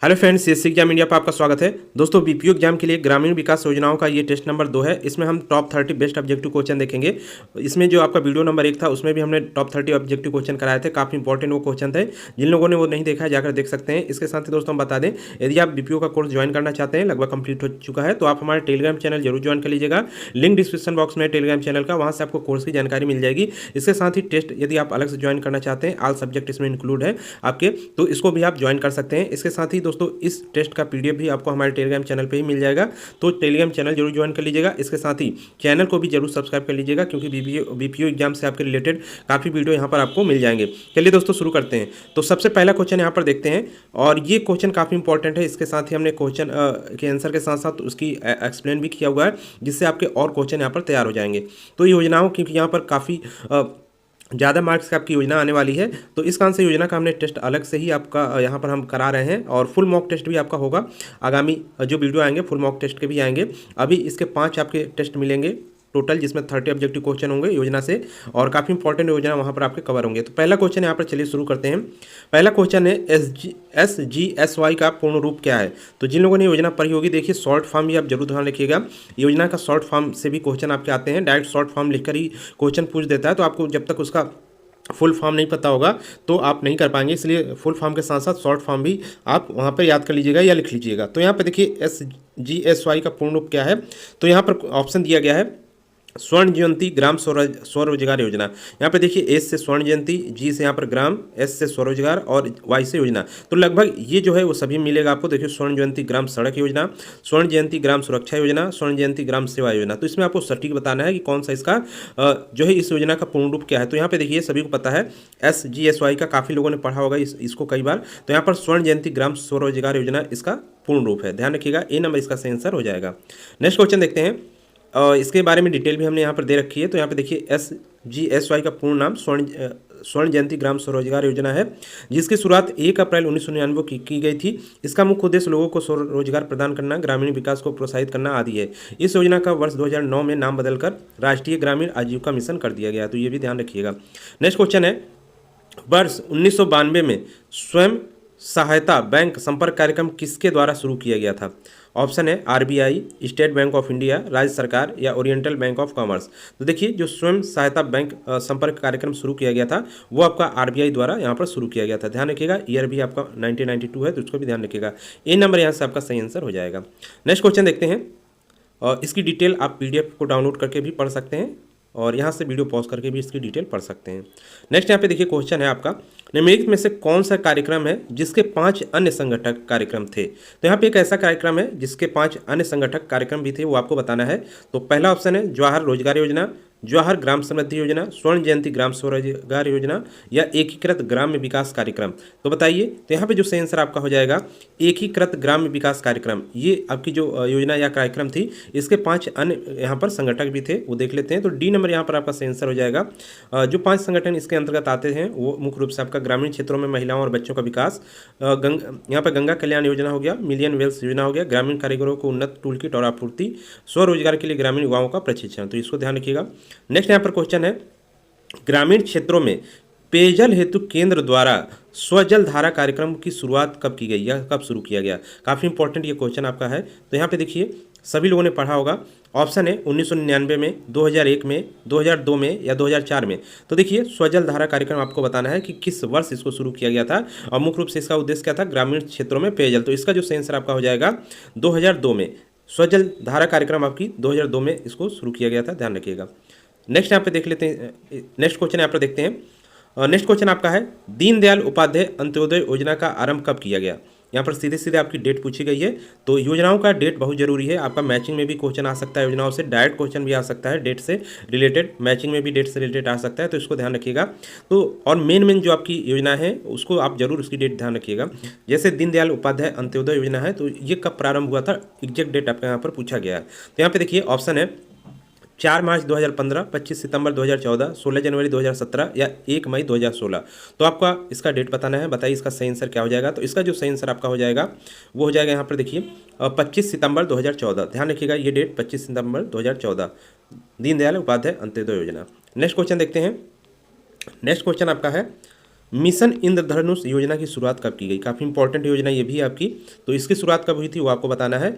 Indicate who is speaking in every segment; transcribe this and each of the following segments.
Speaker 1: Hello friends, CSC exam India पर आपका स्वागत है। दोस्तों, बीपीओ एग्जाम के लिए ग्रामीण विकास योजनाओं का ये टेस्ट नंबर 2 है। इसमें हम टॉप 30 बेस्ट ऑब्जेक्टिव क्वेश्चन देखेंगे। इसमें जो आपका वीडियो नंबर 1 था उसमें भी हमने टॉप 30 ऑब्जेक्टिव क्वेश्चन कराए थे। काफ़ी इंपॉर्टेंट वो क्वेश्चन थे। जिन लोगों ने वो नहीं देखा है जाकर देख सकते हैं। इसके साथ ही दोस्तों हम बता दें, यदि आप बीपीओ का कोर्स ज्वाइन करना चाहते हैं, लगभग कंप्लीट हो चुका है, तो आप हमारे टेलीग्राम चैनल जरूर ज्वाइन कर लीजिएगा। लिंक डिस्क्रिप्शन बॉक्स में टेलीग्राम चैनल का, वहाँ से आपको कोर्स की जानकारी मिल जाएगी। इसके साथ ही टेस्ट यदि आप अलग से ज्वाइन करना चाहते हैं, ऑल सब्जेक्ट इसमें इंक्लूड है आपके, तो इसको भी आप ज्वाइन कर सकते हैं। इसके साथ ही दोस्तों इस टेस्ट का पीडीएफ भी आपको हमारे टेलीग्राम चैनल पे ही मिल जाएगा, तो टेलीग्राम चैनल जरूर ज्वाइन कर लीजिएगा। इसके साथ ही चैनल को भी जरूर सब्सक्राइब कर लीजिएगा, क्योंकि बीपीओ एग्जाम से आपके रिलेटेड काफ़ी वीडियो यहाँ पर आपको मिल जाएंगे। चलिए दोस्तों शुरू करते हैं। तो सबसे पहला क्वेश्चन यहाँ पर देखते हैं, और ये क्वेश्चन काफ़ी इंपॉर्टेंट है। इसके साथ ही हमने क्वेश्चन के आंसर के साथ साथ उसकी एक्सप्लेन भी किया हुआ है, जिससे आपके और क्वेश्चन यहाँ पर तैयार हो जाएंगे। तो योजनाओं की यहाँ पर काफ़ी ज़्यादा मार्क्स की आपकी योजना आने वाली है, तो इस कारण से योजना का हमने टेस्ट अलग से ही आपका यहाँ पर हम करा रहे हैं, और फुल मॉक टेस्ट भी आपका होगा। आगामी जो वीडियो आएंगे फुल मॉक टेस्ट के भी आएंगे। अभी इसके 5 आपके टेस्ट मिलेंगे टोटल, जिसमें 30 ऑब्जेक्टिव क्वेश्चन होंगे योजना से, और काफ़ी इंपॉर्टेंट योजना वहाँ पर आपके कवर होंगे। तो पहला क्वेश्चन यहाँ पर चलिए शुरू करते हैं। पहला क्वेश्चन है SGSY का पूर्ण रूप क्या है। तो जिन लोगों ने योजना पढ़ी होगी, देखिए शॉर्ट फॉर्म भी आप जरूर ध्यान रखिएगा। योजना का शॉर्ट फॉर्म से भी क्वेश्चन आपके आते हैं। डायरेक्ट शॉर्ट फॉर्म लिखकर ही क्वेश्चन पूछ देता है, तो आपको जब तक उसका फुल फॉर्म नहीं पता होगा तो आप नहीं कर पाएंगे। इसलिए फुल फॉर्म के साथ साथ शॉर्ट फॉर्म भी आप वहाँ पर याद कर लीजिएगा या लिख लीजिएगा। तो यहाँ पर देखिए SGSY का पूर्ण रूप क्या है। तो यहाँ पर ऑप्शन दिया गया है स्वर्ण जयंती ग्राम स्वरोजगार योजना। यहाँ पे देखिए एस से स्वर्ण जयंती, जी से यहाँ पर ग्राम, एस से स्वरोजगार और वाई से योजना। तो लगभग ये जो है वो सभी मिलेगा आपको। देखिए स्वर्ण जयंती ग्राम सड़क योजना, स्वर्ण जयंती ग्राम सुरक्षा योजना, स्वर्ण जयंती ग्राम सेवा योजना। तो इसमें आपको सटीक बताना है कि कौन सा इसका जो है इस योजना का पूर्ण रूप क्या है। तो यहाँ पे देखिए सभी को पता है SGSY का, काफ़ी लोगों ने पढ़ा होगा इसको कई बार। तो यहाँ पर स्वर्ण जयंती ग्राम स्वरोजगार योजना इसका पूर्ण रूप है। ध्यान रखिएगा, ए नंबर इसका सही आंसर हो जाएगा। नेक्स्ट क्वेश्चन देखते हैं, इसके बारे में डिटेल भी हमने यहाँ पर दे रखी है। तो यहाँ पे देखिए SGSY का पूर्ण नाम स्वर्ण जयंती ग्राम स्वरोजगार योजना है, जिसकी शुरुआत 1 अप्रैल 1999 की गई थी। इसका मुख्य उद्देश्य लोगों को स्वरोजगार प्रदान करना, ग्रामीण विकास को प्रोत्साहित करना आदि है। इस योजना का वर्ष 2009 में नाम बदलकर राष्ट्रीय ग्रामीण आजीविका मिशन कर दिया गया। तो ये भी ध्यान रखिएगा। नेक्स्ट क्वेश्चन है, वर्ष 1992 में स्वयं सहायता बैंक संपर्क कार्यक्रम किसके द्वारा शुरू किया गया था। ऑप्शन है RBI, state bank of India, राज्य सरकार या ओरिएंटल बैंक ऑफ कॉमर्स। तो देखिए जो स्वयं सहायता बैंक संपर्क कार्यक्रम शुरू किया गया था वो आपका RBI द्वारा यहाँ पर शुरू किया गया था। ध्यान रखिएगा, ईयर भी आपका 1992 है, तो उसको भी ध्यान रखिएगा। ए नंबर यहाँ से आपका सही आंसर हो जाएगा। नेक्स्ट क्वेश्चन देखते हैं, और इसकी डिटेल आप PDF को डाउनलोड करके भी पढ़ सकते हैं, और यहाँ से वीडियो पॉज करके भी इसकी डिटेल पढ़ सकते हैं। नेक्स्ट यहाँ पे देखिए क्वेश्चन है आपका, निम्नलिखित में से कौन सा कार्यक्रम है जिसके 5 अन्य संगठक कार्यक्रम थे। तो यहाँ पे एक ऐसा कार्यक्रम है जिसके 5 अन्य संगठक कार्यक्रम भी थे, वो आपको बताना है। तो पहला ऑप्शन है जवाहर रोजगार योजना, जवाहर ग्राम समृद्धि योजना, स्वर्ण जयंती ग्राम स्वरोजगार योजना या एकीकृत ग्राम्य विकास कार्यक्रम। तो बताइए, तो यहाँ पे जो सही आंसर आपका हो जाएगा एकीकृत ग्राम्य विकास कार्यक्रम। ये आपकी जो योजना या कार्यक्रम थी, इसके 5 अन्य यहाँ पर संगठक भी थे, वो देख लेते हैं। तो डी नंबर यहाँ पर आपका सही आंसर हो जाएगा। जो 5 संगठन इसके अंतर्गत आते हैं वो मुख्य रूप से आपका ग्रामीण क्षेत्रों में महिलाओं और बच्चों का विकास, यहाँ पर गंगा कल्याण योजना हो गया, मिलियन वेल्स योजना हो गया, ग्रामीण कारीगरों को उन्नत टूल किट और आपूर्ति, स्वरोजगार के लिए ग्रामीण युवाओं का प्रशिक्षण। तो इसको ध्यान रखिएगा। नेक्स्ट यहाँ पर क्वेश्चन है, ग्रामीण क्षेत्रों में पेयजल हेतु केंद्र द्वारा स्वजल धारा कार्यक्रम की शुरुआत कब की गई या कब शुरू किया गया। काफ़ी इंपॉर्टेंट ये क्वेश्चन आपका है। तो यहाँ पे देखिए सभी लोगों ने पढ़ा होगा। ऑप्शन है 1999 में, 2001 में, 2002 में या 2004 में। तो देखिए स्वजल धारा कार्यक्रम आपको बताना है कि किस वर्ष इसको शुरू किया गया था, और मुख्य रूप से इसका उद्देश्य क्या था, ग्रामीण क्षेत्रों में पेयजल। तो इसका जो सही आंसर आपका हो जाएगा 2002 में। स्वजल धारा कार्यक्रम आपकी 2002 में इसको शुरू किया गया था, ध्यान रखिएगा। नेक्स्ट यहाँ पे देख लेते हैं, नेक्स्ट क्वेश्चन यहाँ पर देखते हैं। नेक्स्ट क्वेश्चन आपका है, दीनदयाल उपाध्याय अंत्योदय योजना का आरंभ कब किया गया। यहाँ पर सीधे सीधे आपकी डेट पूछी गई है। तो योजनाओं का डेट बहुत जरूरी है। आपका मैचिंग में भी क्वेश्चन आ सकता है, योजनाओं से डायरेक्ट क्वेश्चन भी आ सकता है, डेट से रिलेटेड, मैचिंग में भी डेट से रिलेटेड आ सकता है, तो इसको ध्यान रखिएगा। तो और मेन जो आपकी योजना है उसको आप जरूर उसकी डेट ध्यान रखिएगा। जैसे दीनदयाल उपाध्याय अंत्योदय योजना है, तो ये कब प्रारंभ हुआ था, एग्जैक्ट डेट आपका यहाँ पर पूछा गया है। तो यहाँ पे देखिए ऑप्शन है 4 मार्च 2015, 25 सितंबर 2014, 16 जनवरी 2017 या 1 मई 2016। तो आपका इसका डेट बताना है। बताइए इसका सही आंसर क्या हो जाएगा। तो इसका जो सही आंसर आपका हो जाएगा वो हो जाएगा यहाँ पर देखिए 25 सितंबर 2014। ध्यान रखिएगा ये डेट 25 सितंबर 2014, दीनदयाल उपाध्याय अंत्योदय योजना। नेक्स्ट क्वेश्चन देखते हैं। नेक्स्ट क्वेश्चन आपका है, मिशन इंद्रधनुष योजना की शुरुआत कब की गई? काफ़ी इंपॉर्टेंट योजना ये भी है आपकी। तो इसकी शुरुआत कब हुई थी वो आपको बताना है।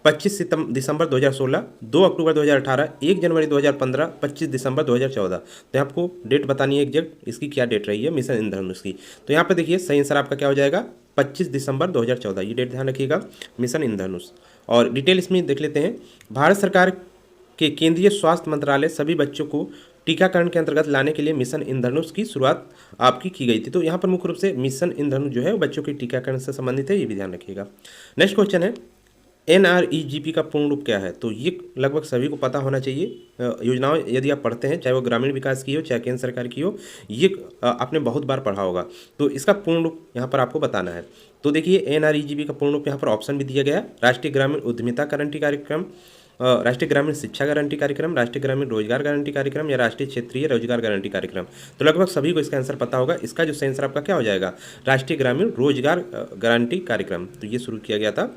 Speaker 1: 25 दिसंबर 2016, 2 अक्टूबर 2018, 1 जनवरी 2015, 25 दिसंबर 2014। तो आपको डेट बतानी है एग्जैक्ट, इसकी क्या डेट रही है मिशन इंद्रधनुष की। तो यहाँ पे देखिए सही आंसर आपका क्या हो जाएगा, 25 दिसंबर 2014। ये डेट ध्यान रखिएगा, मिशन इंद्रधनुष। और डिटेल इसमें देख लेते हैं। भारत सरकार के केंद्रीय स्वास्थ्य मंत्रालय सभी बच्चों को टीकाकरण के अंतर्गत लाने के लिए मिशन इंद्रधनुष की शुरुआत आपकी की गई थी। तो यहाँ पर मुख्य रूप से मिशन इंद्रधनुष जो है वो बच्चों के टीकाकरण से संबंधित है, ये भी ध्यान रखिएगा। नेक्स्ट क्वेश्चन है, NREGP का पूर्ण रूप क्या है? तो ये लगभग सभी को पता होना चाहिए। योजनाओं यदि आप पढ़ते हैं, चाहे वो ग्रामीण विकास की हो चाहे केंद्र सरकार की हो, ये आपने बहुत बार पढ़ा होगा। तो इसका पूर्ण रूप यहाँ पर आपको बताना है। तो देखिए NREGP का पूर्ण रूप यहाँ पर ऑप्शन भी दिया गया है, राष्ट्रीय ग्रामीण उद्यमिता गारंटी कार्यक्रम, राष्ट्रीय ग्रामीण शिक्षा गारंटी कार्यक्रम, राष्ट्रीय ग्रामीण रोजगार गारंटी कार्यक्रम या राष्ट्रीय क्षेत्रीय रोजगार गारंटी कार्यक्रम। तो लगभग सभी को इसका आंसर पता होगा। इसका जो सही आंसर आपका क्या हो जाएगा, राष्ट्रीय ग्रामीण रोजगार गारंटी कार्यक्रम। तो ये शुरू किया गया था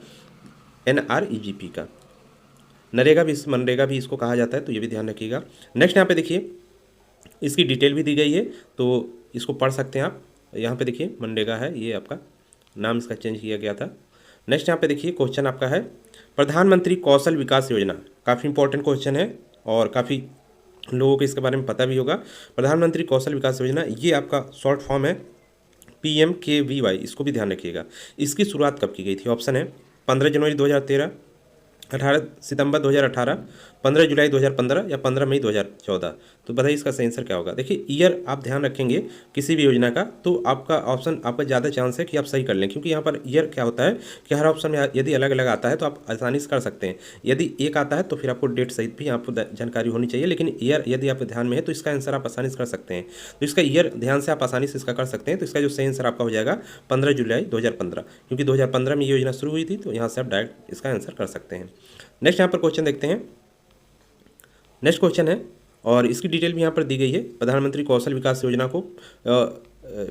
Speaker 1: NREGP का। मनरेगा भी इसको कहा जाता है, तो ये भी ध्यान रखिएगा। नेक्स्ट यहाँ पे देखिए इसकी डिटेल भी दी गई है, तो इसको पढ़ सकते हैं आप। यहाँ पे देखिए मनरेगा है, ये आपका नाम इसका चेंज किया गया था। नेक्स्ट यहाँ पे देखिए क्वेश्चन आपका है, प्रधानमंत्री कौशल विकास योजना। काफ़ी इंपॉर्टेंट क्वेश्चन है और काफ़ी लोगों को इसके बारे में पता भी होगा। प्रधानमंत्री कौशल विकास योजना, ये आपका शॉर्ट फॉर्म है PMKVY, इसको भी ध्यान रखिएगा। इसकी शुरुआत कब की गई थी? ऑप्शन है 15 जनवरी 2013, 18 सितंबर 2018, 15 जुलाई 2015 या 15 मई 2014। तो बताइए इसका सही आंसर क्या होगा। देखिए ईयर आप ध्यान रखेंगे किसी भी योजना का, तो आपका ऑप्शन आपका ज़्यादा चांस है कि आप सही कर लें, क्योंकि यहाँ पर ईयर क्या होता है कि हर ऑप्शन में यदि अलग अलग आता है तो आप आसानी से कर सकते हैं। यदि एक आता है तो फिर आपको डेट सहित भी आपको जानकारी होनी चाहिए, लेकिन ईयर यदि आप ध्यान में है तो इसका आंसर आप आसानी से कर सकते हैं। तो इसका ईयर ध्यान से आप आसानी से इसका कर सकते हैं। तो इसका जो सही आंसर आपका हो जाएगा 15 जुलाई 2015, क्योंकि 2015 में ये योजना शुरू हुई थी। तो यहाँ से आप डायरेक्ट इसका आंसर कर सकते हैं। नेक्स्ट यहाँ पर क्वेश्चन देखते हैं। नेक्स्ट क्वेश्चन है और इसकी डिटेल भी यहाँ पर दी गई है। प्रधानमंत्री कौशल विकास योजना को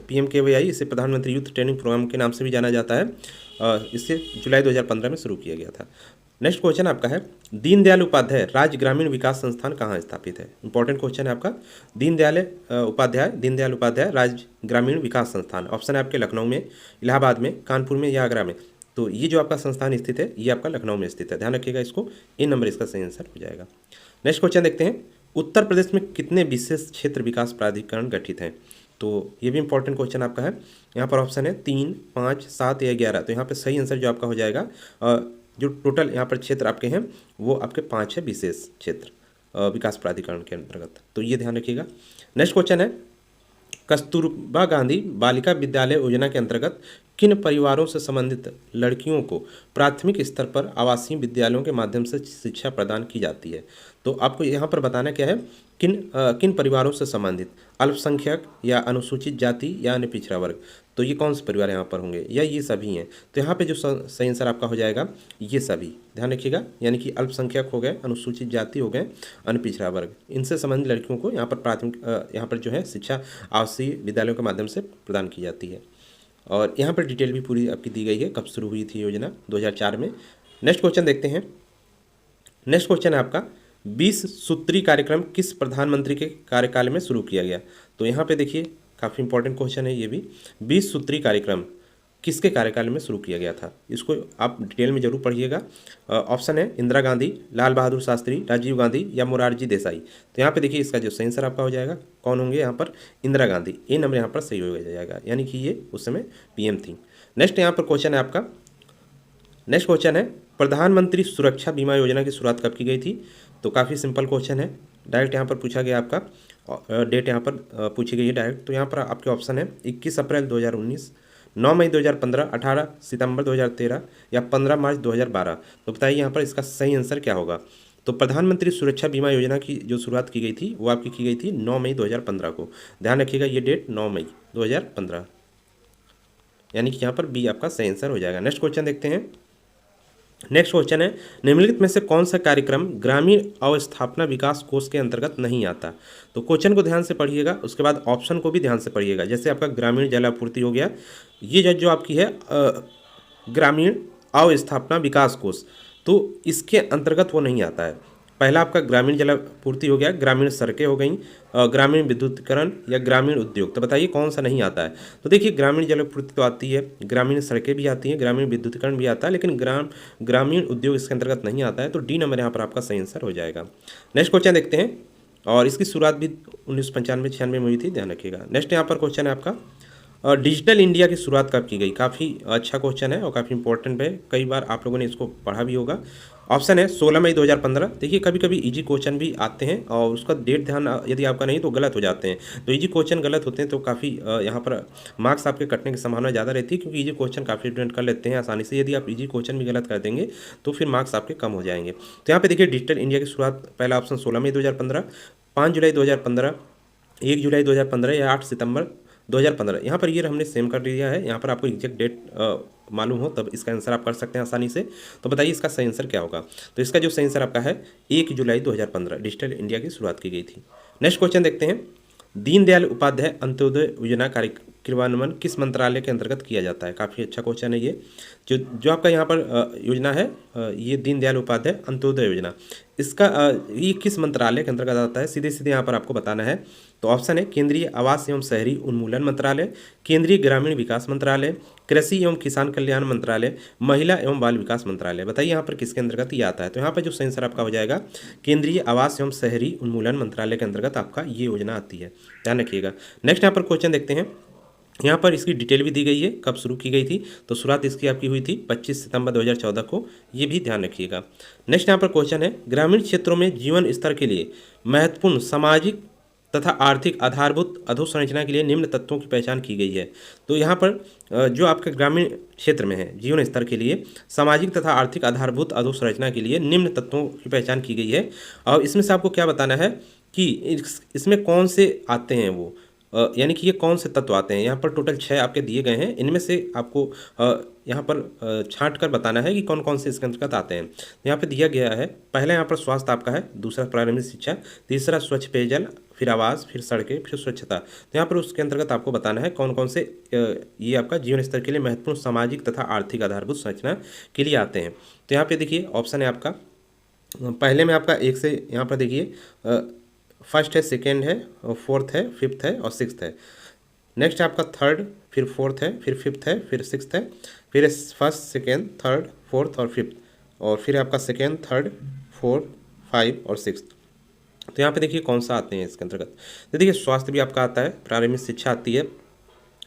Speaker 1: PMKVY, इसे प्रधानमंत्री यूथ ट्रेनिंग प्रोग्राम के नाम से भी जाना जाता है। इससे जुलाई 2015 में शुरू किया गया था। नेक्स्ट क्वेश्चन आपका है, दीनदयाल उपाध्याय राज्य ग्रामीण विकास संस्थान कहाँ स्थापित है? इंपॉर्टेंट क्वेश्चन है आपका। दीनदयाल उपाध्याय राज्य ग्रामीण विकास संस्थान, ऑप्शन है आपके लखनऊ में, इलाहाबाद में, कानपुर में या आगरा में। तो ये जो आपका संस्थान स्थित है ये आपका लखनऊ में स्थित है, ध्यान रखिएगा इसको। इन नंबर इसका सही आंसर हो जाएगा। नेक्स्ट क्वेश्चन देखते हैं, उत्तर प्रदेश में कितने विशेष क्षेत्र विकास प्राधिकरण गठित हैं? तो ये भी इंपॉर्टेंट क्वेश्चन आपका है। यहाँ पर ऑप्शन है 3, 5, 7 या 11। तो यहाँ पर सही आंसर जो आपका हो जाएगा, जो टोटल यहाँ पर क्षेत्र आपके हैं वो आपके 5 है विशेष क्षेत्र विकास प्राधिकरण के अंतर्गत। तो ये ध्यान रखिएगा। नेक्स्ट क्वेश्चन है, कस्तूरबा गांधी बालिका विद्यालय योजना के अंतर्गत किन परिवारों से संबंधित लड़कियों को प्राथमिक स्तर पर आवासीय विद्यालयों के माध्यम से शिक्षा प्रदान की जाती है? तो आपको यहाँ पर बताना क्या है, किन परिवारों से संबंधित, अल्पसंख्यक या अनुसूचित जाति या अन्य पिछड़ा वर्ग। तो ये कौन से परिवार यहाँ पर होंगे, या ये सभी हैं? तो यहाँ पे जो सही आंसर आपका हो जाएगा ये सभी, ध्यान रखिएगा। यानी कि अल्पसंख्यक हो गए, अनुसूचित जाति हो गए, अन्य पिछड़ा वर्ग, इनसे संबंधित लड़कियों को यहाँ पर यहाँ पर जो है शिक्षा आवासीय विद्यालयों के माध्यम से प्रदान की जाती है। और यहाँ पर डिटेल भी पूरी आपकी दी गई है, कब शुरू हुई थी योजना, 2004 में। नेक्स्ट क्वेश्चन देखते हैं। नेक्स्ट क्वेश्चन है आपका, 20 सूत्री कार्यक्रम किस प्रधानमंत्री के कार्यकाल में शुरू किया गया? तो यहाँ पे देखिए काफ़ी इंपॉर्टेंट क्वेश्चन है ये भी। 20 सूत्री कार्यक्रम किसके कार्यकाल में शुरू किया गया था? इसको आप डिटेल में जरूर पढ़िएगा। ऑप्शन है इंदिरा गांधी, लाल बहादुर शास्त्री, राजीव गांधी या मोरारजी देसाई। तो यहाँ पे देखिए इसका जो सही आंसर आपका हो जाएगा कौन होंगे यहाँ पर, इंदिरा गांधी। ए नंबर यहाँ पर सही हो जाएगा, यानी कि ये उस समय PM थी। नेक्स्ट यहाँ पर क्वेश्चन है आपका, नेक्स्ट क्वेश्चन है, प्रधानमंत्री सुरक्षा बीमा योजना की शुरुआत कब की गई थी? तो काफ़ी सिंपल क्वेश्चन है, डायरेक्ट यहाँ पर पूछा गया आपका, डेट यहाँ पर पूछी गई है डायरेक्ट। तो यहाँ पर आपके ऑप्शन है 21 अप्रैल 2019, 9 मई 2015, 18 सितंबर 2013 या 15 मार्च 2012। तो बताइए यहाँ पर इसका सही आंसर क्या होगा। तो प्रधानमंत्री सुरक्षा बीमा योजना की जो शुरुआत की गई थी वो आपकी की गई थी 9 मई 2015 को, ध्यान रखिएगा ये डेट 9 मई 2015, यानी कि यहाँ पर बी आपका सही आंसर हो जाएगा। नेक्स्ट क्वेश्चन देखते हैं। नेक्स्ट क्वेश्चन है, निम्नलिखित में से कौन सा कार्यक्रम ग्रामीण अवस्थापना विकास कोष के अंतर्गत नहीं आता? तो क्वेश्चन को ध्यान से पढ़िएगा, उसके बाद ऑप्शन को भी ध्यान से पढ़िएगा। जैसे आपका ग्रामीण जलापूर्ति हो गया, ये जो आपकी है ग्रामीण अवस्थापना विकास कोष, तो इसके अंतर्गत वो नहीं आता है। पहला आपका ग्रामीण जलापूर्ति हो गया, ग्रामीण सड़कें हो गई, ग्रामीण विद्युतीकरण या ग्रामीण उद्योग। तो बताइए कौन सा नहीं आता है। तो देखिए ग्रामीण जलापूर्ति तो आती है, ग्रामीण सड़कें भी आती हैं, ग्रामीण विद्युतीकरण भी आता है, लेकिन ग्रामीण उद्योग इसके अंतर्गत नहीं आता है। तो डी नंबर यहाँ पर आपका सही आंसर हो जाएगा। नेक्स्ट क्वेश्चन देखते हैं, और इसकी शुरुआत भी 1995-96 में हुई थी, ध्यान रखिएगा। नेक्स्ट यहाँ पर क्वेश्चन है आपका, डिजिटल इंडिया की शुरुआत कब की गई। काफ़ी अच्छा क्वेश्चन है और काफ़ी इंपॉर्टेंट है, कई बार आप लोगों ने इसको पढ़ा भी होगा। ऑप्शन है 16 मई 2015। देखिए कभी कभी इजी क्वेश्चन भी आते हैं और उसका डेट ध्यान यदि आपका नहीं तो गलत हो जाते हैं। तो इजी क्वेश्चन गलत होते हैं तो काफ़ी यहाँ पर मार्क्स आपके कटने की संभावना ज़्यादा रहती है, क्योंकि इजी क्वेश्चन काफ़ी स्टूडेंट कर लेते हैं आसानी से। यदि आप इजी क्वेश्चन भी गलत कर देंगे तो फिर मार्क्स आपके कम हो जाएंगे। तो यहाँ पे देखिए डिजिटल इंडिया की शुरुआत, पहला ऑप्शन 16 मई 2015, 5 जुलाई 2015, 1 जुलाई 2015 या 8 सितंबर 2015। यहाँ पर ये हमने सेम कर दिया है, यहाँ पर आपको एग्जैक्ट डेट मालूम हो तब इसका आंसर आप कर सकते हैं आसानी से। तो बताइए इसका सही आंसर क्या होगा। तो इसका जो सही आंसर आपका है 1 जुलाई 2015 डिजिटल इंडिया की शुरुआत की गई थी। नेक्स्ट क्वेश्चन देखते हैं, दीनदयाल उपाध्याय अंत्योदय योजना क्रियान्वयन किस मंत्रालय के अंतर्गत किया जाता है। काफ़ी अच्छा क्वेश्चन है ये। जो आपका यहाँ पर योजना है, ये दीनदयाल उपाध्याय अंत्योदय योजना, इसका ये किस मंत्रालय के अंतर्गत आता है, सीधे सीधे यहाँ पर आपको बताना है। तो ऑप्शन है केंद्रीय आवास एवं शहरी उन्मूलन मंत्रालय, केंद्रीय ग्रामीण विकास मंत्रालय, कृषि एवं किसान कल्याण मंत्रालय, महिला एवं बाल विकास मंत्रालय। बताइए यहाँ पर किसके अंतर्गत ये आता है। तो यहाँ पर जो सही आंसर आपका हो जाएगा केंद्रीय आवास एवं शहरी उन्मूलन मंत्रालय के अंतर्गत आपका ये योजना आती है, ध्यान रखिएगा। नेक्स्ट यहाँ पर क्वेश्चन देखते हैं, यहाँ पर इसकी डिटेल भी दी गई है, कब शुरू की गई थी। तो शुरुआत इसकी आपकी हुई थी 25 सितंबर 2014 को, ये भी ध्यान रखिएगा। नेक्स्ट यहाँ पर क्वेश्चन है, ग्रामीण क्षेत्रों में जीवन स्तर के लिए महत्वपूर्ण सामाजिक तथा आर्थिक आधारभूत अधोसंरचना के लिए निम्न तत्वों की पहचान की गई है। तो यहाँ पर जो आपके ग्रामीण क्षेत्र में है, जीवन स्तर के लिए सामाजिक तथा आर्थिक आधारभूत अधोसंरचना के लिए निम्न तत्वों की पहचान की गई है। और इसमें से आपको क्या बताना है कि इसमें कौन से आते हैं वो, यानी कि ये कौन से तत्व आते हैं। यहाँ पर टोटल 6 आपके दिए गए हैं, इनमें से आपको यहाँ पर छांट कर बताना है कि कौन कौन से इसके अंतर्गत आते हैं। यहाँ पे दिया गया है, पहला यहाँ पर स्वास्थ्य आपका है, दूसरा प्रारंभिक शिक्षा, तीसरा स्वच्छ पेयजल, फिर आवास, फिर सड़कें, फिर स्वच्छता। तो यहाँ पर उसके अंतर्गत आपको बताना है कौन कौन से ये आपका जीवन स्तर के लिए महत्वपूर्ण सामाजिक तथा आर्थिक आधारभूत संरचना के लिए आते हैं। तो यहाँ पे देखिए ऑप्शन है आपका, पहले में आपका एक से यहाँ पर देखिए फर्स्ट है, सेकेंड है, और फोर्थ है, फिफ्थ है और सिक्स्थ है। नेक्स्ट आपका थर्ड, फिर फोर्थ है, फिर फिफ्थ है, फिर सिक्स्थ है, फिर फर्स्ट, सेकेंड, थर्ड, फोर्थ और फिफ्थ, और फिर आपका सेकेंड, थर्ड, फोर्थ, 5 और सिक्स्थ। तो यहाँ पे देखिए कौन सा आते हैं इसके अंतर्गत। तो देखिए स्वास्थ्य भी आपका आता है, प्रारंभिक शिक्षा आती है,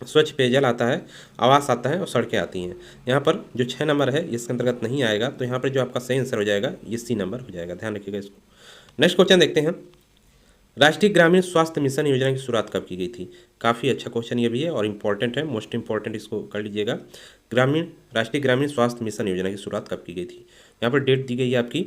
Speaker 1: स्वच्छ पेयजल आता है, आवास आता है और सड़कें आती हैं। यहाँ पर जो 6 नंबर है इसके अंतर्गत नहीं आएगा। तो यहाँ पर जो आपका सही आंसर हो जाएगा ये सी नंबर हो जाएगा, ध्यान रखिएगा इसको। नेक्स्ट क्वेश्चन देखते हैं, राष्ट्रीय ग्रामीण स्वास्थ्य मिशन योजना की शुरुआत कब की गई थी। काफ़ी अच्छा क्वेश्चन ये भी है और इम्पॉर्टेंट है, मोस्ट इंपॉर्टेंट, इसको कर लीजिएगा। राष्ट्रीय ग्रामीण स्वास्थ्य मिशन योजना की शुरुआत कब की गई थी। यहाँ पर डेट दी गई है आपकी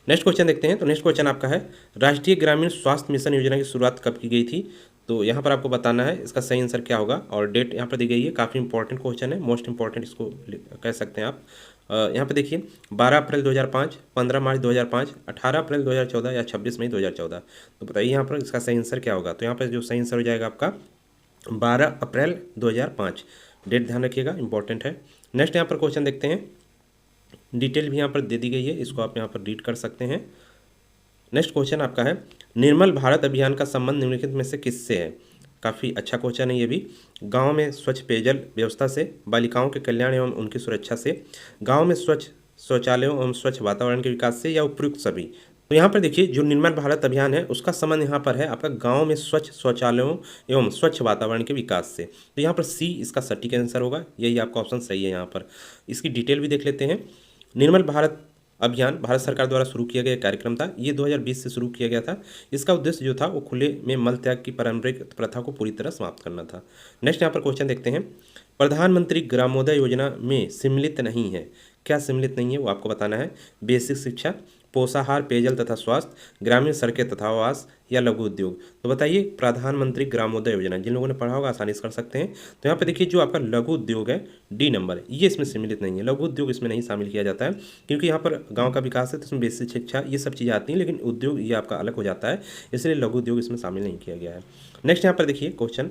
Speaker 1: नेक्स्ट क्वेश्चन देखते हैं। तो नेक्स्ट क्वेश्चन आपका है, राष्ट्रीय ग्रामीण स्वास्थ्य मिशन योजना की शुरुआत कब की गई थी। तो यहाँ पर आपको बताना है इसका सही आंसर क्या होगा, और डेट यहाँ पर दी गई है। काफ़ी इंपॉर्टेंट क्वेश्चन है, मोस्ट इंपॉर्टेंट इसको कह सकते हैं आप। यहाँ पे देखिए 12 अप्रैल 2005, 15 मार्च 2005, 18 अप्रैल 2014 या 26 मई 2014। तो बताइए यहाँ पर इसका सही आंसर क्या होगा। तो यहाँ पर जो सही आंसर हो जाएगा आपका 12 अप्रैल 2005, डेट ध्यान रखिएगा, इंपॉर्टेंट है। नेक्स्ट यहाँ पर क्वेश्चन देखते हैं, डिटेल भी यहाँ पर दे दी गई है, इसको आप यहाँ पर रीड कर सकते हैं। नेक्स्ट क्वेश्चन आपका है, निर्मल भारत अभियान का संबंध निम्नलिखित में से किससे है। काफ़ी अच्छा क्वेश्चन है ये भी। गांव में स्वच्छ पेयजल व्यवस्था से, बालिकाओं के कल्याण एवं उनकी सुरक्षा से, गांव में स्वच्छ शौचालयों एवं स्वच्छ वातावरण के विकास से, या उपयुक्त सभी। तो यहाँ पर देखिए जो निर्मल भारत अभियान है उसका संबंध यहाँ पर है आपका गांव में स्वच्छ शौचालयों एवं स्वच्छ वातावरण के विकास से। तो यहाँ पर सी इसका सटीक आंसर होगा, यही आपका ऑप्शन सही है। यहाँ पर इसकी डिटेल भी देख लेते हैं। निर्मल भारत अभियान भारत सरकार द्वारा शुरू किया गया कार्यक्रम था, ये 2020 से शुरू किया गया था। इसका उद्देश्य जो था वो खुले में मल त्याग की पारंपरिक प्रथा को पूरी तरह समाप्त करना था। नेक्स्ट यहाँ पर क्वेश्चन देखते हैं, प्रधानमंत्री ग्रामोदय योजना में सम्मिलित नहीं है। क्या सम्मिलित नहीं है वो आपको बताना है। बेसिक शिक्षा, पोषाहार, पेयजल तथा स्वास्थ्य, ग्रामीण सड़कें तथा आवास, या लघु उद्योग। तो बताइए प्रधानमंत्री ग्रामोदय योजना, जिन लोगों ने पढ़ा होगा आसानी से कर सकते हैं। तो यहाँ पे देखिए जो आपका लघु उद्योग है, डी नंबर, ये इसमें सम्मिलित नहीं है। लघु उद्योग इसमें नहीं शामिल किया जाता है, क्योंकि यहाँ पर गांव का विकास है तो इसमें बेसिक शिक्षा ये सब चीज़ें आती हैं, लेकिन उद्योग ये आपका अलग हो जाता है, इसलिए लघु उद्योग इसमें शामिल नहीं किया गया है। नेक्स्ट यहाँ पर देखिए क्वेश्चन,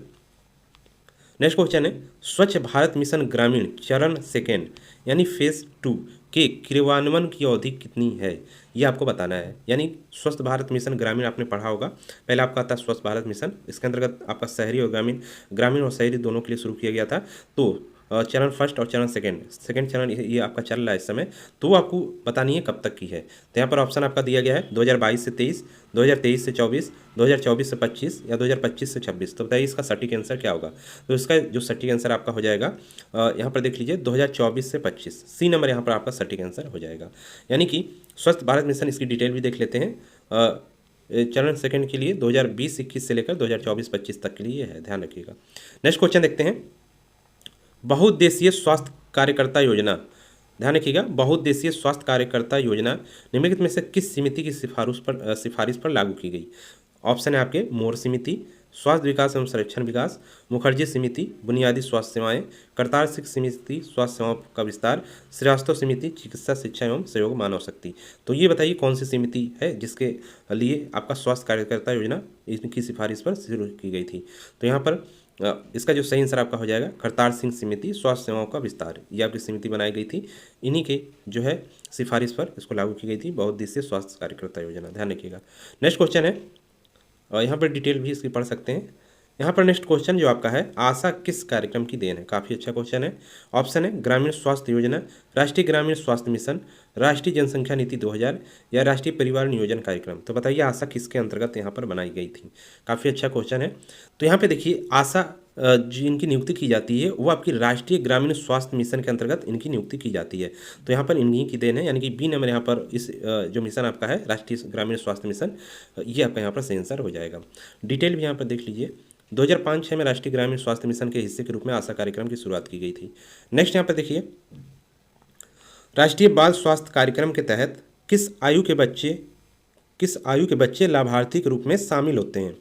Speaker 1: नेक्स्ट क्वेश्चन है स्वच्छ भारत मिशन ग्रामीण चरण सेकेंड यानी फेज 2 के क्रियान्वयन की अवधि कितनी है, ये आपको बताना है। यानी स्वच्छ भारत मिशन ग्रामीण आपने पढ़ा होगा, पहले आपका आता है स्वच्छ भारत मिशन, इसके अंतर्गत आपका शहरी और ग्रामीण और शहरी दोनों के लिए शुरू किया गया था। तो चरण फर्स्ट और चरण सेकेंड चरण ये आपका चल रहा है इस समय, तो वो आपको बतानी है कब तक की है। तो यहाँ पर ऑप्शन आपका दिया गया है 2022 से 23, 2023 से 24, 2024 से 25 या 2025 से 26। तो बताइए इसका सटीक आंसर क्या होगा। तो इसका जो सटीक आंसर आपका हो जाएगा यहाँ पर देख लीजिए 2024 से 25, सी नंबर यहाँ पर आपका सटीक आंसर हो जाएगा। यानी कि स्वच्छ भारत मिशन, इसकी डिटेल भी देख लेते हैं। चरण सेकंड के लिए 2020-21 से लेकर 2024-25 तक के लिए है, ध्यान रखिएगा। नेक्स्ट क्वेश्चन देखते हैं बहुउद्देशीय स्वास्थ्य कार्यकर्ता योजना, ध्यान रखिएगा। बहुउद्देशीय स्वास्थ्य कार्यकर्ता योजना निम्नलिखित में से किस समिति की सिफारिश पर लागू की गई। ऑप्शन है आपके मोर समिति, स्वास्थ्य विकास एवं संरक्षण विकास, मुखर्जी समिति बुनियादी स्वास्थ्य सेवाएं, करतार सिंह समिति स्वास्थ्य सेवाओं का विस्तार, श्रीवास्तव समिति चिकित्सा शिक्षा एवं सहयोग मानव शक्ति। तो ये बताइए कौन सी समिति है जिसके लिए आपका स्वास्थ्य कार्यकर्ता योजना इनकी सिफारिश पर शुरू की गई थी। तो यहाँ पर इसका जो सही आंसर आपका हो जाएगा करतार सिंह समिति स्वास्थ्य सेवाओं का विस्तार, ये आपकी समिति बनाई गई थी, इन्हीं के जो है सिफारिश पर इसको लागू की गई थी बहुउद्देशीय स्वास्थ्य कार्यकर्ता योजना, ध्यान रखिएगा। नेक्स्ट क्वेश्चन है और यहाँ पर डिटेल भी इसकी पढ़ सकते हैं। यहाँ पर नेक्स्ट क्वेश्चन जो आपका है आशा किस कार्यक्रम की देन है, काफ़ी अच्छा क्वेश्चन है। ऑप्शन है ग्रामीण स्वास्थ्य योजना, राष्ट्रीय ग्रामीण स्वास्थ्य मिशन, राष्ट्रीय जनसंख्या नीति 2000 या राष्ट्रीय परिवार नियोजन कार्यक्रम। तो बताइए आशा किसके अंतर्गत यहाँ पर बनाई गई थी, काफ़ी अच्छा क्वेश्चन है। तो यहाँ पे देखिए आशा जिनकी नियुक्ति की जाती है वो आपकी राष्ट्रीय ग्रामीण स्वास्थ्य मिशन के अंतर्गत इनकी नियुक्ति की जाती है। तो यहाँ पर इन्हीं की देन है, यानी कि बी नंबर यहाँ पर इस जो मिशन आपका है राष्ट्रीय ग्रामीण स्वास्थ्य मिशन, ये आपका यहाँ पर सही आंसर हो जाएगा। डिटेल भी यहाँ पर देख लीजिए 2005-06 में राष्ट्रीय ग्रामीण स्वास्थ्य मिशन के हिस्से के रूप में आशा कार्यक्रम की शुरुआत की गई थी। नेक्स्ट यहाँ पर देखिए राष्ट्रीय बाल स्वास्थ्य कार्यक्रम के तहत किस आयु के बच्चे लाभार्थी के रूप में शामिल होते हैं।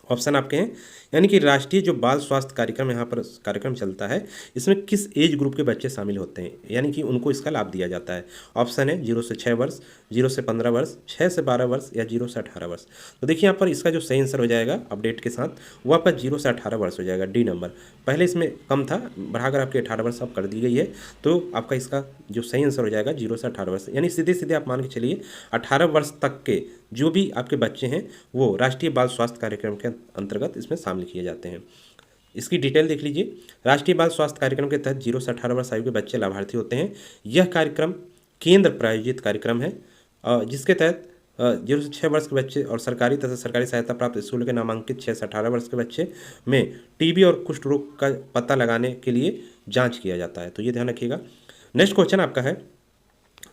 Speaker 1: ऑप्शन आपके हैं, यानी कि राष्ट्रीय जो बाल स्वास्थ्य कार्यक्रम यहाँ पर कार्यक्रम चलता है इसमें किस एज ग्रुप के बच्चे शामिल होते हैं, यानी कि उनको इसका लाभ दिया जाता है। ऑप्शन है 0 से 6 वर्ष, 0 से 15 वर्ष, 6 से 12 वर्ष या 0 से 18 वर्ष। तो देखिए यहाँ पर इसका जो सही आंसर हो जाएगा अपडेट के साथ वो आपका 0 से 18 वर्ष हो जाएगा, डी नंबर। पहले इसमें कम था, बढ़ाकर आपके 18 वर्ष अब कर दी गई है, तो आपका इसका जो सही आंसर हो जाएगा 0 से 18 वर्ष, यानी सीधे सीधे आप मान के चलिए 18 वर्ष तक के जो भी आपके बच्चे हैं वो राष्ट्रीय बाल स्वास्थ्य कार्यक्रम के अंतर्गत इसमें शामिल किए जाते हैं। इसकी डिटेल देख लीजिए। राष्ट्रीय बाल स्वास्थ्य कार्यक्रम के तहत 0 से 18 वर्ष आयु के बच्चे लाभार्थी होते हैं। यह कार्यक्रम केंद्र प्रायोजित कार्यक्रम है जिसके तहत 0 से 6 वर्ष के बच्चे और सरकारी तथा सरकारी सहायता प्राप्त स्कूल के नामांकित 6 से 18 वर्ष के बच्चे में टीबी और कुष्ठ रोग का पता लगाने के लिए जाँच किया जाता है, तो ये ध्यान रखिएगा। नेक्स्ट क्वेश्चन आपका है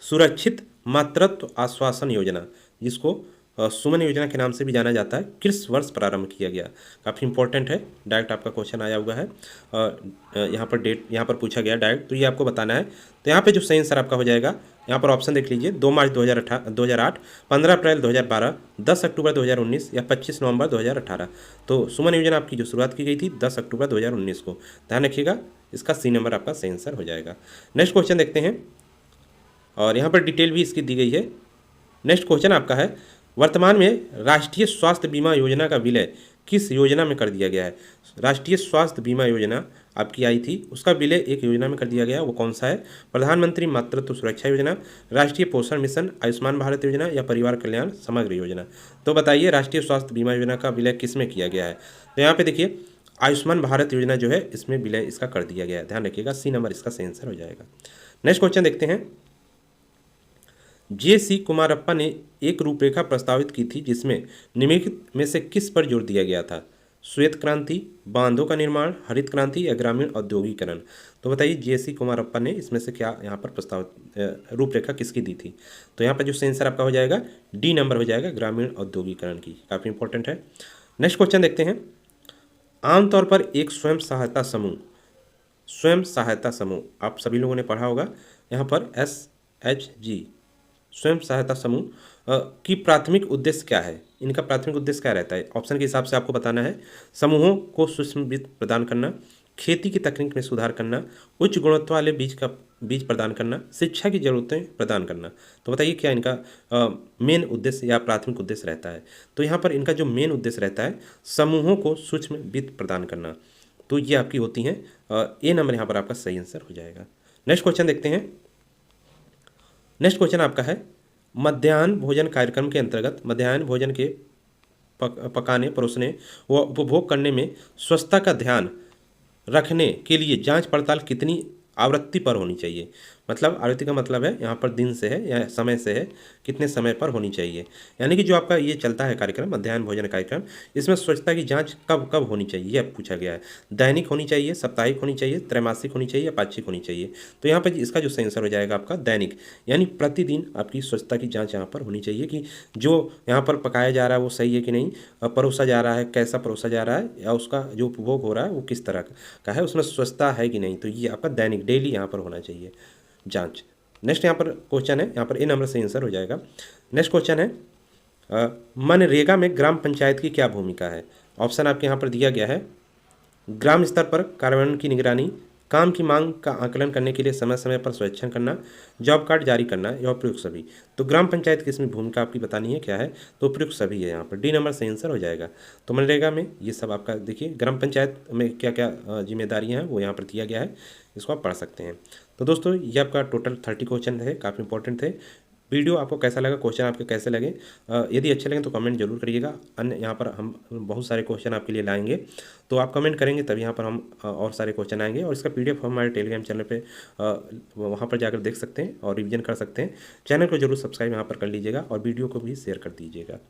Speaker 1: सुरक्षित मातृत्व आश्वासन योजना, जिसको सुमन योजना के नाम से भी जाना जाता है, किस वर्ष प्रारंभ किया गया। काफ़ी इंपॉर्टेंट है, डायरेक्ट आपका क्वेश्चन आया हुआ है, यहाँ पर डेट यहाँ पर पूछा गया डायरेक्ट, तो ये आपको बताना है। तो यहाँ पे जो सही आंसर आपका हो जाएगा, यहाँ पर ऑप्शन देख लीजिए 2 मार्च 2008, 15 अप्रैल 2012, 10 अक्टूबर 2019 या 25 नवंबर 2018। तो सुमन योजना आपकी जो शुरुआत की गई थी 10 अक्टूबर 2019 को, ध्यान रखिएगा। इसका सी नंबर आपका सही आंसर हो जाएगा। नेक्स्ट क्वेश्चन देखते हैं और यहाँ पर डिटेल भी इसकी दी गई है। नेक्स्ट क्वेश्चन आपका है वर्तमान में राष्ट्रीय स्वास्थ्य बीमा योजना का विलय किस योजना में कर दिया गया है। राष्ट्रीय स्वास्थ्य बीमा योजना आपकी आई थी, उसका विलय एक योजना में कर दिया गया, वो कौन सा है। प्रधानमंत्री मातृत्व सुरक्षा योजना, राष्ट्रीय पोषण मिशन, आयुष्मान भारत योजना या परिवार कल्याण समग्र योजना। तो बताइए राष्ट्रीय स्वास्थ्य बीमा योजना का विलय किस में किया गया है। तो यहाँ पे देखिए आयुष्मान भारत योजना जो है इसमें विलय इसका कर दिया गया है, ध्यान रखिएगा। सी नंबर इसका सही आंसर हो जाएगा। नेक्स्ट क्वेश्चन देखते हैं। जे.सी. कुमारप्पा ने एक रूपरेखा प्रस्तावित की थी जिसमें निम्नलिखित में से किस पर जोर दिया गया था। श्वेत क्रांति, बांधों का निर्माण, हरित क्रांति या ग्रामीण औद्योगिकरण। तो बताइए जे.सी. कुमारप्पा ने इसमें से क्या यहाँ पर प्रस्तावित रूपरेखा किसकी दी थी। तो यहाँ पर जो सही आंसर आपका हो जाएगा डी नंबर हो जाएगा, ग्रामीण औद्योगिकरण की, काफ़ी इंपॉर्टेंट है। नेक्स्ट क्वेश्चन देखते हैं। आमतौर पर एक स्वयं सहायता समूह आप सभी लोगों ने पढ़ा होगा, यहाँ पर SHG स्वयं सहायता समूह की प्राथमिक उद्देश्य क्या है, इनका प्राथमिक उद्देश्य क्या रहता है। ऑप्शन के हिसाब से आपको बताना है। समूहों को सूक्ष्म वित्त प्रदान करना, खेती की तकनीक में सुधार करना, उच्च गुणवत्ता वाले बीज प्रदान करना, शिक्षा की जरूरतें प्रदान करना। तो बताइए क्या इनका मेन उद्देश्य या प्राथमिक उद्देश्य रहता है। तो यहाँ पर इनका जो मेन उद्देश्य रहता है समूहों को सूक्ष्म वित्त प्रदान करना। तो ये आपकी होती हैं। ए नंबर यहाँ पर आपका सही आंसर हो जाएगा। नेक्स्ट क्वेश्चन देखते हैं। नेक्स्ट क्वेश्चन आपका है, मध्याह्न भोजन कार्यक्रम के अंतर्गत मध्याह्न भोजन के पकाने, परोसने व उपभोग करने में स्वच्छता का ध्यान रखने के लिए जांच पड़ताल कितनी आवृत्ति पर होनी चाहिए। मतलब आवृत्ति का मतलब है यहाँ पर दिन से है या समय से है, कितने समय पर होनी चाहिए। यानी कि जो आपका ये चलता है कार्यक्रम, मध्याह्न भोजन कार्यक्रम, इसमें स्वच्छता की जांच कब कब होनी चाहिए यह पूछा गया है। दैनिक होनी चाहिए, साप्ताहिक होनी चाहिए, त्रैमासिक होनी चाहिए या पाक्षिक होनी चाहिए। तो यहाँ पर इसका जो सही आंसर हो जाएगा आपका दैनिक, यानी प्रतिदिन आपकी स्वच्छता की जाँच यहाँ पर होनी चाहिए कि जो यहाँ पर पकाया जा रहा है वो सही है कि नहीं, परोसा जा रहा है कैसा परोसा जा रहा है, या उसका जो उपभोग हो रहा है वो किस तरह का है, उसमें स्वच्छता है कि नहीं। तो ये आपका दैनिक डेली यहाँ पर होना चाहिए जांच। नेक्स्ट यहाँ पर क्वेश्चन है, यहाँ पर ए नंबर से आंसर हो जाएगा। नेक्स्ट क्वेश्चन है, मनरेगा में ग्राम पंचायत की क्या भूमिका है। ऑप्शन आपके यहाँ पर दिया गया है, ग्राम स्तर पर कार्यान्वयन की निगरानी, काम की मांग का आकलन करने के लिए समय समय पर सर्वेक्षण करना, जॉब कार्ड जारी करना या उपयुक्त सभी। तो ग्राम पंचायत की इसमें भूमिका आपकी बतानी है क्या है, तो उपयुक्त सभी है यहाँ पर, डी नंबर सही आंसर हो जाएगा। तो मनरेगा में ये सब आपका देखिए ग्राम पंचायत में क्या क्या जिम्मेदारियाँ हैं वो यहाँ पर दिया गया है, इसको आप पढ़ सकते हैं। तो दोस्तों ये आपका टोटल 30 क्वेश्चन थे, काफ़ी इंपॉर्टेंट थे। वीडियो आपको कैसा लगा, क्वेश्चन आपके कैसे लगे, यदि अच्छे लगे तो कमेंट जरूर करिएगा। अन्य यहाँ पर हम बहुत सारे क्वेश्चन आपके लिए लाएंगे, तो आप कमेंट करेंगे तभी यहाँ पर हम और सारे क्वेश्चन आएंगे। और इसका PDF हम हमारे टेलीग्राम चैनल पे वहाँ पर जाकर देख सकते हैं और रिवीजन कर सकते हैं। चैनल को जरूर सब्सक्राइब यहाँ पर कर लीजिएगा और वीडियो को भी शेयर कर दीजिएगा।